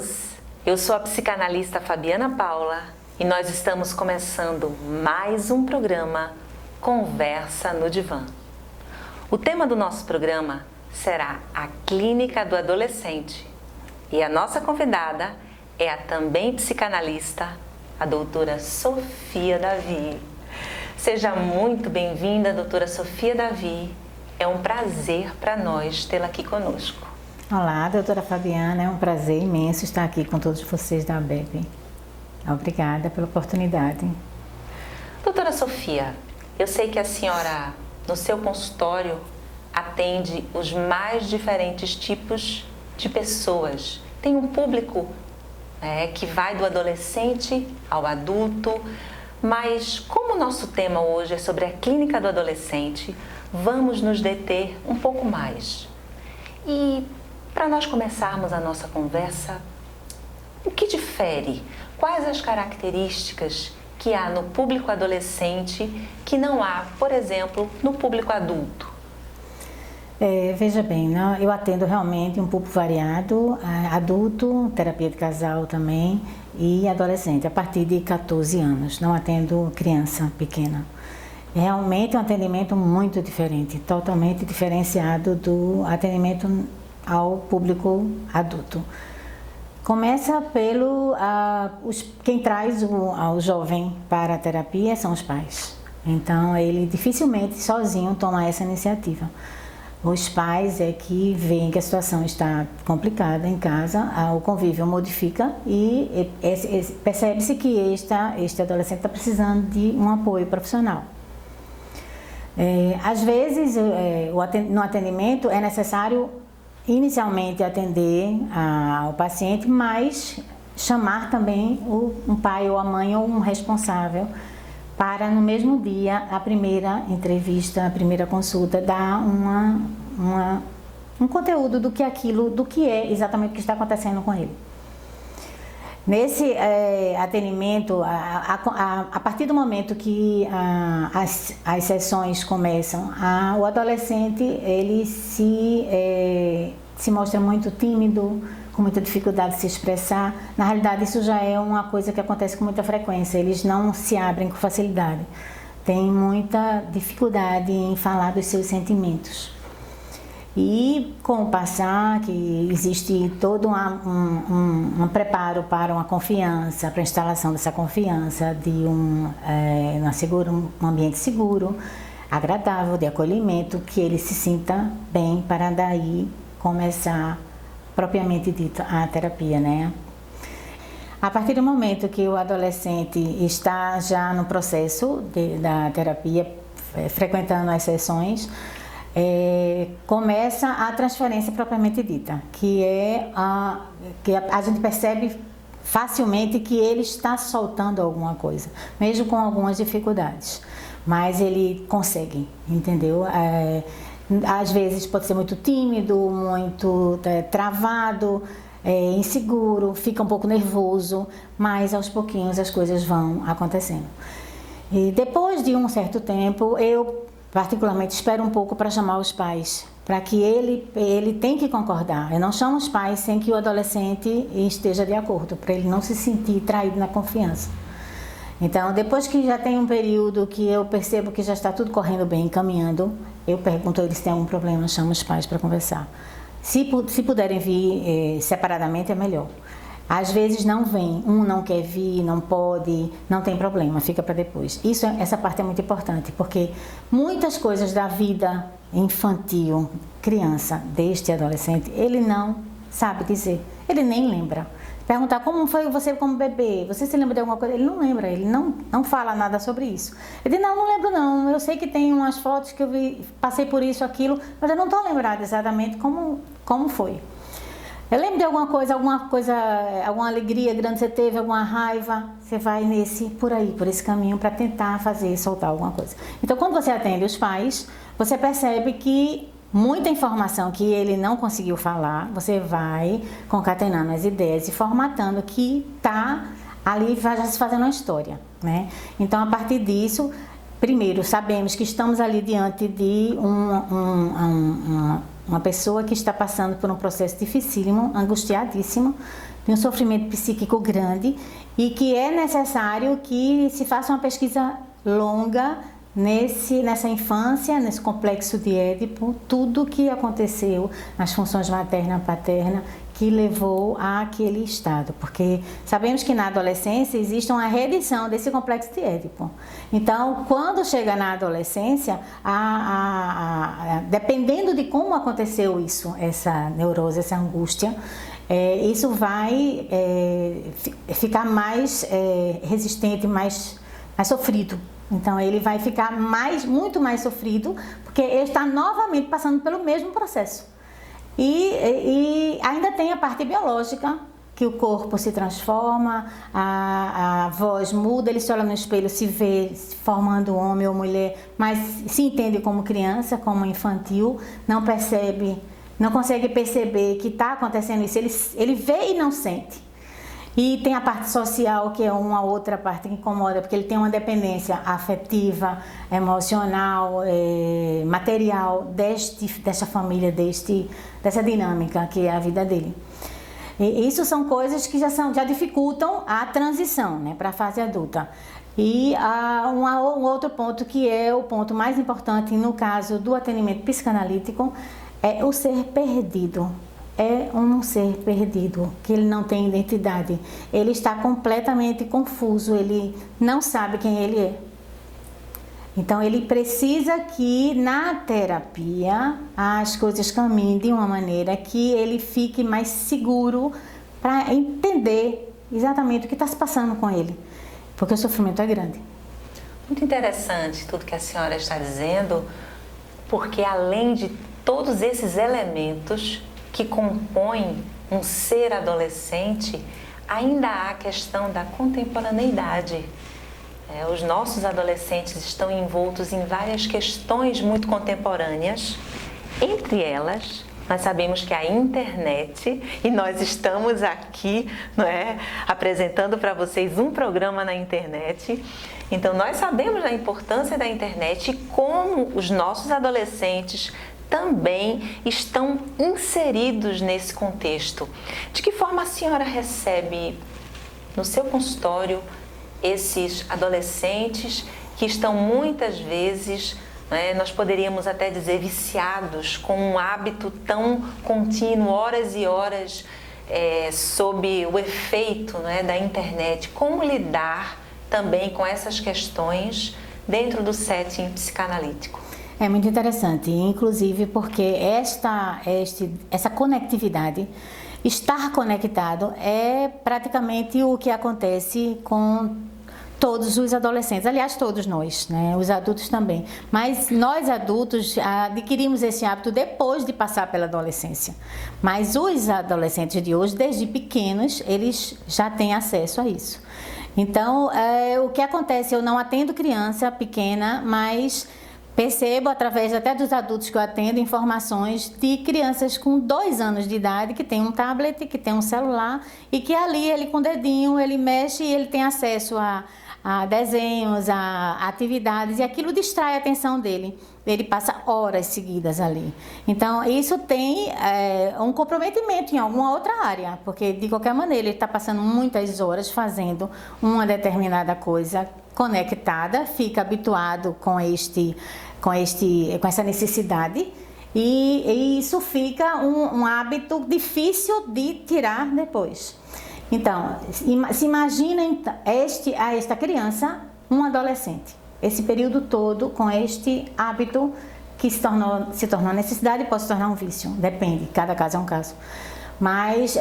todos! Eu sou a psicanalista Fabiana Paula e nós estamos começando mais um programa Conversa no Divã. O tema do nosso programa será a Clínica do Adolescente e a nossa convidada é a também psicanalista, a doutora Sofia Davi. Seja muito bem-vinda, doutora Sofia Davi. É um prazer para nós tê-la aqui conosco. Olá, doutora Fabiana, é um prazer imenso estar aqui com todos vocês da ABEP. Obrigada pela oportunidade. Doutora Sofia, eu sei que a senhora, no seu consultório, atende os mais diferentes tipos de pessoas. Tem um público que vai do adolescente ao adulto, mas como o nosso tema hoje é sobre a clínica do adolescente, vamos nos deter um pouco mais. E para nós começarmos a nossa conversa, o que difere? Quais as características que há no público adolescente que não há, por exemplo, no público adulto? Veja bem, eu atendo realmente um público variado, adulto, terapia de casal também e adolescente, a partir de 14 anos. Não atendo criança pequena. Realmente é um atendimento muito diferente, totalmente diferenciado do atendimento ao público adulto. Começa pelo quem traz o jovem para a terapia são os pais. Então ele dificilmente sozinho toma essa iniciativa. Os pais é que veem que a situação está complicada em casa, o convívio modifica e percebe-se que este adolescente está precisando de um apoio profissional. Às vezes, no atendimento é necessário inicialmente atender ao paciente, mas chamar também um pai ou a mãe ou um responsável para no mesmo dia, a primeira entrevista, a primeira consulta, dar um conteúdo do que é exatamente o que está acontecendo com ele. Nesse atendimento, a partir do momento que as sessões começam, o adolescente ele se mostra muito tímido, com muita dificuldade de se expressar. Na realidade, isso já é uma coisa que acontece com muita frequência, eles não se abrem com facilidade, têm muita dificuldade em falar dos seus sentimentos. E com o passar, que existe todo um preparo para uma confiança, para a instalação dessa confiança, de um ambiente seguro, agradável, de acolhimento, que ele se sinta bem para daí começar propriamente dita a terapia, né? A partir do momento que o adolescente está já no processo da terapia, frequentando as sessões, começa a transferência propriamente dita, que a gente percebe facilmente que ele está soltando alguma coisa, mesmo com algumas dificuldades, mas ele consegue, entendeu? Às vezes pode ser muito tímido, muito travado, inseguro, fica um pouco nervoso, mas aos pouquinhos as coisas vão acontecendo. E depois de um certo tempo, eu particularmente espero um pouco para chamar os pais, para que ele tem que concordar. Eu não chamo os pais sem que o adolescente esteja de acordo, para ele não se sentir traído na confiança. Então, depois que já tem um período que eu percebo que já está tudo correndo bem, caminhando, eu pergunto a eles se tem algum problema, chamo os pais para conversar. Se puderem vir separadamente, é melhor. Às vezes não vem, um não quer vir, não pode, não tem problema, fica para depois. Essa parte é muito importante, porque muitas coisas da vida infantil, criança, deste adolescente, ele não sabe dizer, ele nem lembra. Perguntar como foi você como bebê, você se lembra de alguma coisa? Ele não lembra, ele não fala nada sobre isso. Ele diz, não lembro não, eu sei que tem umas fotos que eu vi, passei por isso, aquilo, mas eu não estou lembrada exatamente como foi. Eu lembro de alguma coisa, alguma alegria grande você teve, alguma raiva, você vai por esse caminho para tentar soltar alguma coisa. Então, quando você atende os pais, você percebe que muita informação que ele não conseguiu falar, você vai concatenando as ideias e formatando que está ali já se fazendo uma história, né? Então, a partir disso, primeiro, sabemos que estamos ali diante de uma pessoa que está passando por um processo dificílimo, angustiadíssimo, de um sofrimento psíquico grande e que é necessário que se faça uma pesquisa longa nessa infância, nesse complexo de Édipo, tudo o que aconteceu nas funções materna e paterna que levou àquele estado, porque sabemos que na adolescência existe uma reedição desse complexo de Édipo. Então, quando chega na adolescência, dependendo de como aconteceu isso, essa neurose, essa angústia, isso vai ficar mais resistente, mais sofrido. Então ele vai ficar muito mais sofrido, porque ele está novamente passando pelo mesmo processo. E ainda tem a parte biológica, que o corpo se transforma, a voz muda, ele se olha no espelho, se vê se formando homem ou mulher, mas se entende como criança, como infantil, não consegue perceber que está acontecendo isso, ele vê e não sente. E tem a parte social, que é uma outra parte que incomoda, porque ele tem uma dependência afetiva, emocional, material dessa família, dessa dinâmica que é a vida dele. E isso são coisas que já dificultam a transição, né, para a fase adulta. E um outro ponto, que é o ponto mais importante no caso do atendimento psicanalítico, é o ser perdido. É um ser perdido, que ele não tem identidade, ele está completamente confuso, ele não sabe quem ele é. Então ele precisa que na terapia as coisas caminhem de uma maneira que ele fique mais seguro para entender exatamente o que está se passando com ele, porque o sofrimento é grande. Muito interessante tudo que a senhora está dizendo, porque além de todos esses elementos que compõem um ser adolescente, ainda há a questão da contemporaneidade. Os nossos adolescentes estão envoltos em várias questões muito contemporâneas. Entre elas, nós sabemos que a internet, e nós estamos aqui, não é, apresentando para vocês um programa na internet. Então, nós sabemos da importância da internet e como os nossos adolescentes também estão inseridos nesse contexto. De que forma a senhora recebe no seu consultório esses adolescentes que estão muitas vezes, né, nós poderíamos até dizer viciados, com um hábito tão contínuo, horas e horas, sob o efeito, né, da internet? Como lidar também com essas questões dentro do setting psicanalítico? É muito interessante, inclusive porque essa conectividade, estar conectado, é praticamente o que acontece com todos os adolescentes, aliás, todos nós, né? Os adultos também. Mas nós adultos adquirimos esse hábito depois de passar pela adolescência. Mas os adolescentes de hoje, desde pequenos, eles já têm acesso a isso. Então, o que acontece, eu não atendo criança pequena, mas percebo, através até dos adultos que eu atendo, informações de crianças com 2 anos de idade que tem um tablet, que tem um celular e que ali ele com o dedinho, ele mexe e ele tem acesso a desenhos, a atividades e aquilo distrai a atenção dele. Ele passa horas seguidas ali. Então, isso tem um comprometimento em alguma outra área, porque de qualquer maneira ele está passando muitas horas fazendo uma determinada coisa conectada, fica habituado com essa necessidade e isso fica um hábito difícil de tirar depois. Então, se imagina esta criança, um adolescente, esse período todo com este hábito que se tornou necessidade e pode se tornar um vício, depende, cada caso é um caso. Mas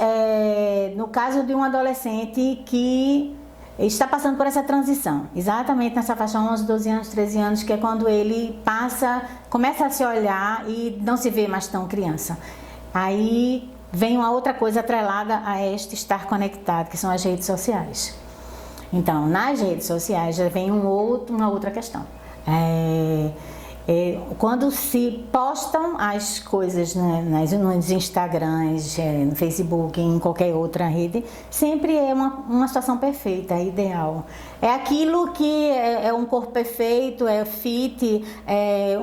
no caso de um adolescente que está passando por essa transição, exatamente nessa faixa 11, 12 anos, 13 anos, que é quando ele começa a se olhar e não se vê mais tão criança. Aí vem uma outra coisa atrelada a este estar conectado, que são as redes sociais. Então, nas redes sociais já vem uma outra questão. Quando se postam as coisas nos Instagrams, no Facebook, em qualquer outra rede, sempre é uma situação perfeita, ideal. É aquilo que é um corpo perfeito, é fit, é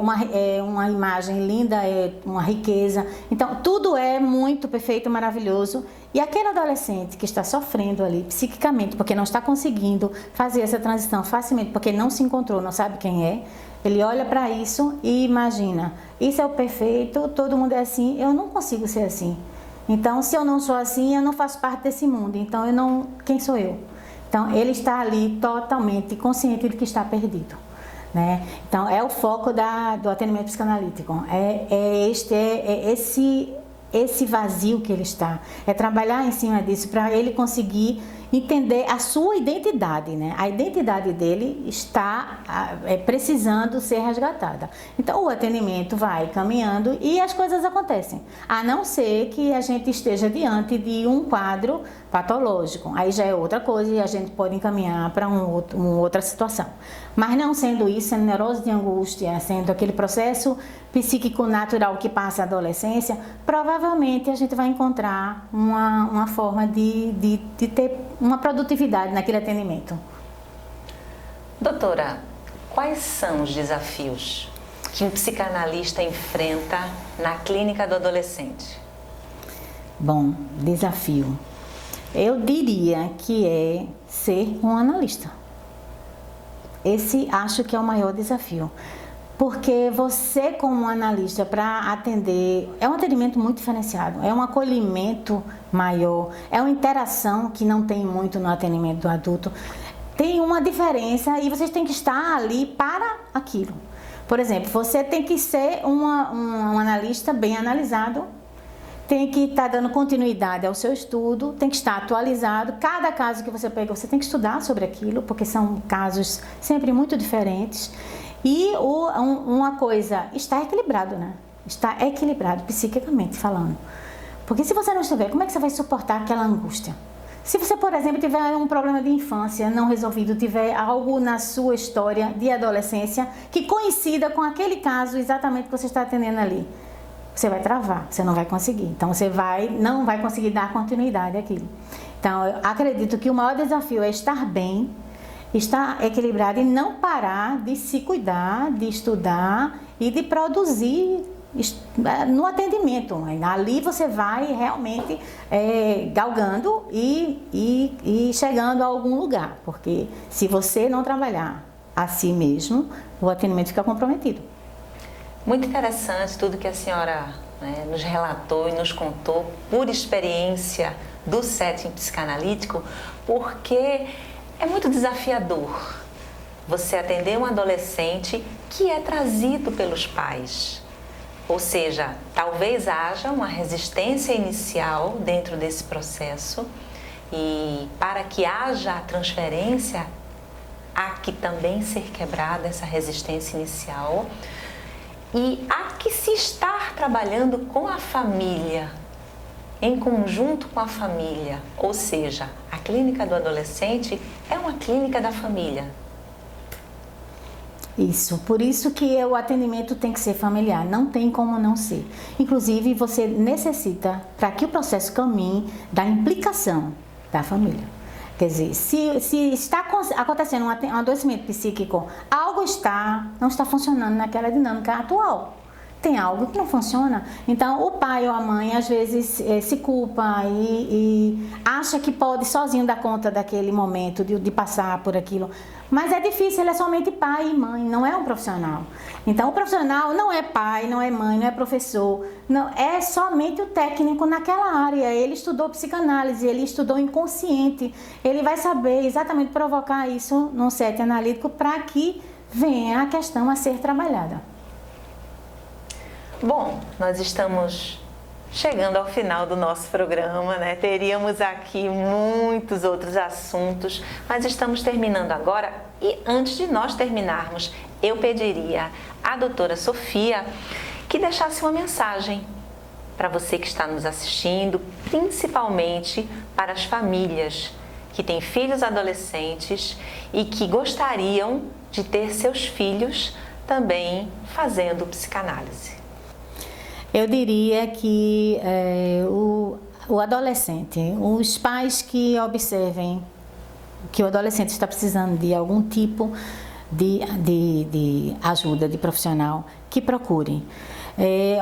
uma imagem linda, é uma riqueza. Então, tudo é muito perfeito, maravilhoso. E aquele adolescente que está sofrendo ali psiquicamente, porque não está conseguindo fazer essa transição facilmente, porque não se encontrou, não sabe quem é, ele olha para isso e imagina, isso é o perfeito, todo mundo é assim, eu não consigo ser assim. Então, se eu não sou assim, eu não faço parte desse mundo. Então, quem sou eu? Então, ele está ali totalmente consciente de que está perdido, né? Então, é o foco do atendimento psicanalítico. Esse vazio que ele está. É trabalhar em cima disso para ele conseguir entender a sua identidade, né? A identidade dele está precisando ser resgatada. Então, o atendimento vai caminhando e as coisas acontecem. A não ser que a gente esteja diante de um quadro patológico. Aí já é outra coisa e a gente pode encaminhar para uma outra situação. Mas não sendo isso, sendo neurose de angústia, sendo aquele processo psíquico natural que passa a adolescência, provavelmente a gente vai encontrar uma forma de ter uma produtividade naquele atendimento. Doutora, quais são os desafios que um psicanalista enfrenta na clínica do adolescente? Bom, desafio. Eu diria que é ser um analista. Esse acho que é o maior desafio. Porque você, como analista, para atender, é um atendimento muito diferenciado, é um acolhimento maior, é uma interação que não tem muito no atendimento do adulto. Tem uma diferença e vocês têm que estar ali para aquilo. Por exemplo, você tem que ser um analista bem analisado, tem que estar dando continuidade ao seu estudo, tem que estar atualizado. Cada caso que você pega, você tem que estudar sobre aquilo, porque são casos sempre muito diferentes. E uma coisa, está equilibrado, né? Está equilibrado, psiquicamente falando. Porque se você não estiver, como é que você vai suportar aquela angústia? Se você, por exemplo, tiver um problema de infância não resolvido, tiver algo na sua história de adolescência que coincida com aquele caso exatamente que você está atendendo ali, você vai travar, você não vai conseguir. Então, você não vai conseguir dar continuidade àquilo. Então, eu acredito que o maior desafio é estar bem, estar equilibrado e não parar de se cuidar, de estudar e de produzir no atendimento. Ali você vai realmente galgando e chegando a algum lugar, porque se você não trabalhar a si mesmo, o atendimento fica comprometido. Muito interessante tudo que a senhora nos relatou e nos contou por experiência do setting psicanalítico, porque é muito desafiador você atender um adolescente que é trazido pelos pais. Ou seja, talvez haja uma resistência inicial dentro desse processo e para que haja a transferência, há que também ser quebrada essa resistência inicial e há que se estar trabalhando com a família, em conjunto com a família, ou seja, a clínica do adolescente é uma clínica da família. Isso, por isso que o atendimento tem que ser familiar, não tem como não ser. Inclusive, você necessita, para que o processo caminhe, da implicação da família. Quer dizer, se está acontecendo um adoecimento psíquico, algo não está funcionando naquela dinâmica atual. Tem algo que não funciona. Então, o pai ou a mãe, às vezes, se culpa e acha que pode sozinho dar conta daquele momento, de passar por aquilo. Mas é difícil, ele é somente pai e mãe, não é um profissional. Então, o profissional não é pai, não é mãe, não é professor, não, é somente o técnico naquela área. Ele estudou psicanálise, ele estudou inconsciente, ele vai saber exatamente provocar isso num setting analítico para que venha a questão a ser trabalhada. Bom, nós estamos chegando ao final do nosso programa, né? Teríamos aqui muitos outros assuntos, mas estamos terminando agora e antes de nós terminarmos, eu pediria à doutora Sofia que deixasse uma mensagem para você que está nos assistindo, principalmente para as famílias que têm filhos adolescentes e que gostariam de ter seus filhos também fazendo psicanálise. Eu diria que o adolescente, os pais que observem que o adolescente está precisando de algum tipo de ajuda de profissional, que procure.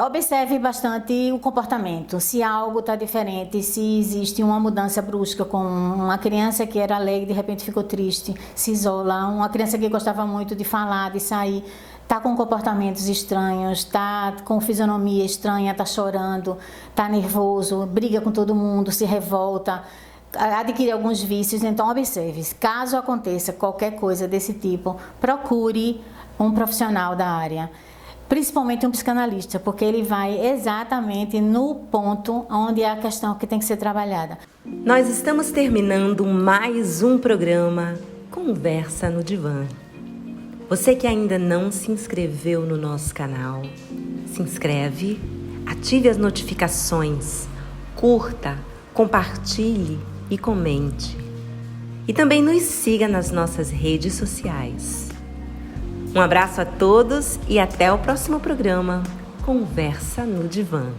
Observe bastante o comportamento, se algo está diferente, se existe uma mudança brusca com uma criança que era alegre, de repente ficou triste, se isola, uma criança que gostava muito de falar, de sair, está com comportamentos estranhos, está com fisionomia estranha, está chorando, está nervoso, briga com todo mundo, se revolta, adquire alguns vícios. Então observe, caso aconteça qualquer coisa desse tipo, procure um profissional da área. Principalmente um psicanalista, porque ele vai exatamente no ponto onde é a questão que tem que ser trabalhada. Nós estamos terminando mais um programa Conversa no Divã. Você que ainda não se inscreveu no nosso canal, se inscreve, ative as notificações, curta, compartilhe e comente. E também nos siga nas nossas redes sociais. Um abraço a todos e até o próximo programa Conversa no Divã.